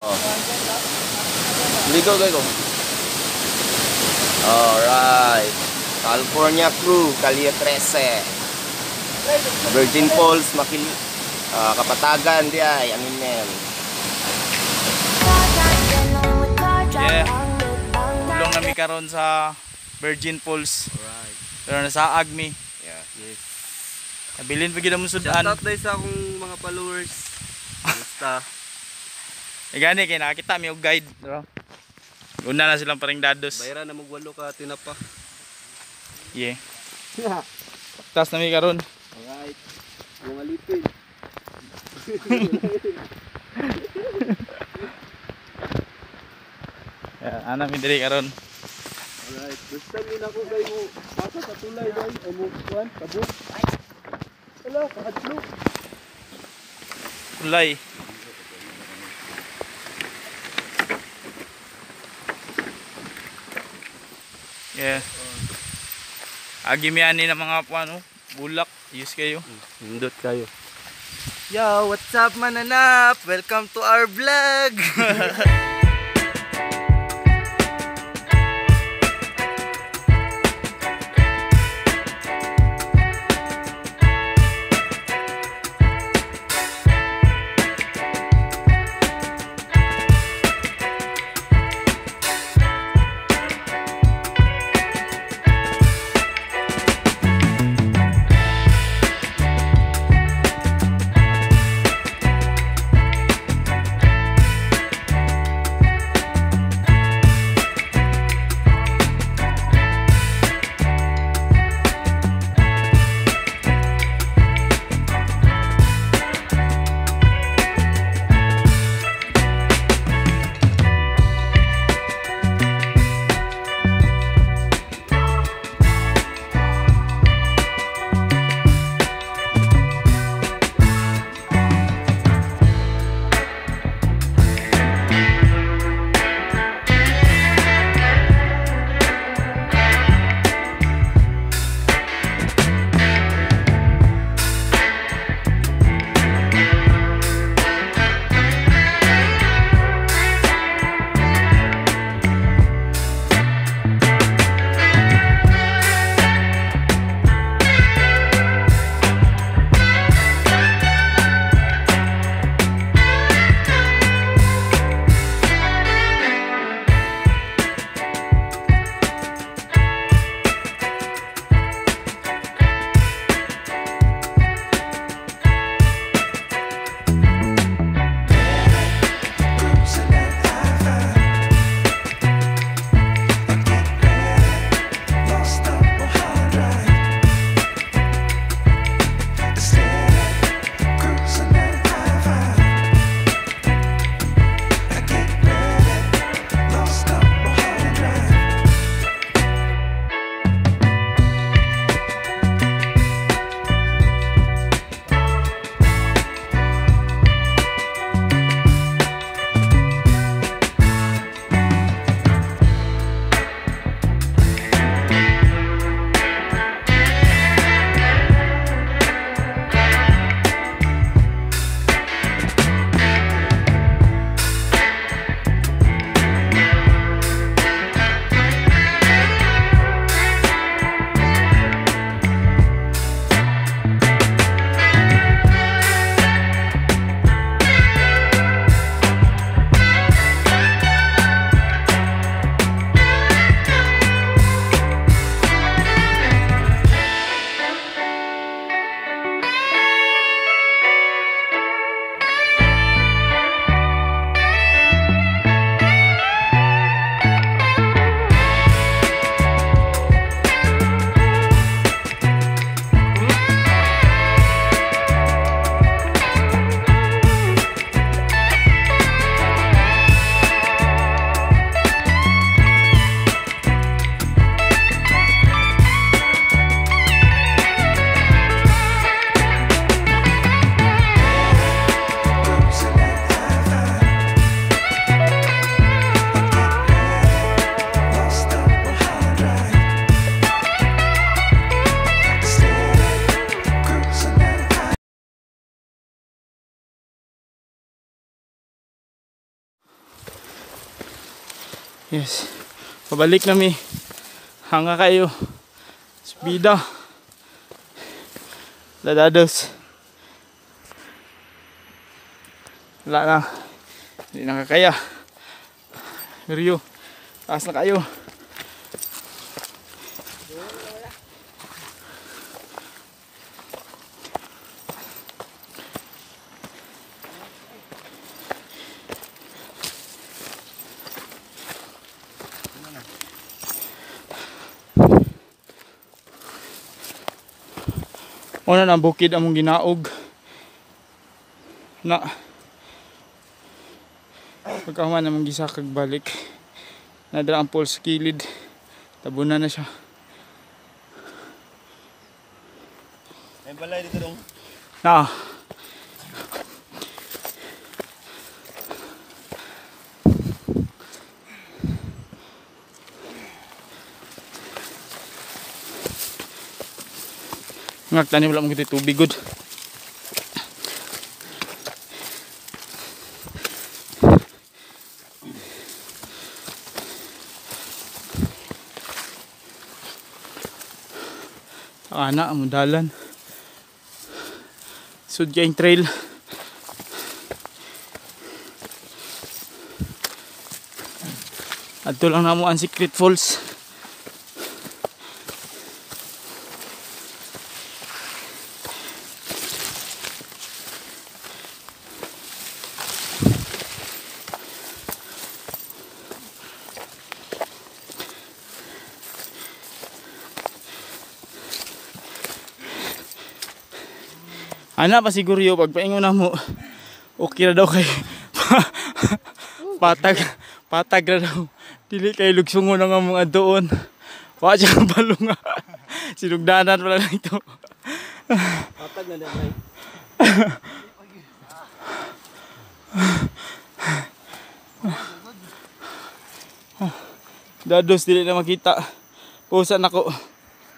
Oh. Go. Alright. California Crew, Calle 13. Virgin Falls, Kapatagan, di ay, Angin. Yeah. Ulong nami karon sa Virgin Falls. Alright. Pero nasa Agmi. Yeah. Yes. Nabilin pa gid mo sudan. Shoutout na sa akong mga followers. Basta. Gani kay nakita mi og guide, bro. Una na silang paring dados. Bayra na magwalo ka tinapa. Yeah. Tas nami karon. Alright. Mga lipin. Ana mi diri karon. Alright. First time yun ako kayo mo basa sa tulay dahil o mo kuhan, kabuk. Hello, kahadlo. Kulay. Yeah. Agi mi ani na mga ano, bulak, use kayo. Hindot kayo. Yo, what's up mananap? Welcome to our vlog. Yes. Pabalik nami. Hanga kayo. Spida. Ladados. Wala na. Hindi nakakaya. Rio. Taas na kayo. Una na bukid among ginaog na pagkahuman among gisakag balik nadra ang pool sa kilid, tabunan na siya. May balay dito dong. Na ngak tani wala mong kita tubig good. Ana ang dalan. Sudyaing trail. Adto lang namo ang Secret Falls. Ana pa siguro yo pagpaingon na mo. Okay na daw kay patag na daw. Dili kay lugsungon nga mga doon. Wa siya ang balunga. Sinugdanan pala lang ito. Patag na lang. Dados dili na makita. Pusan ako.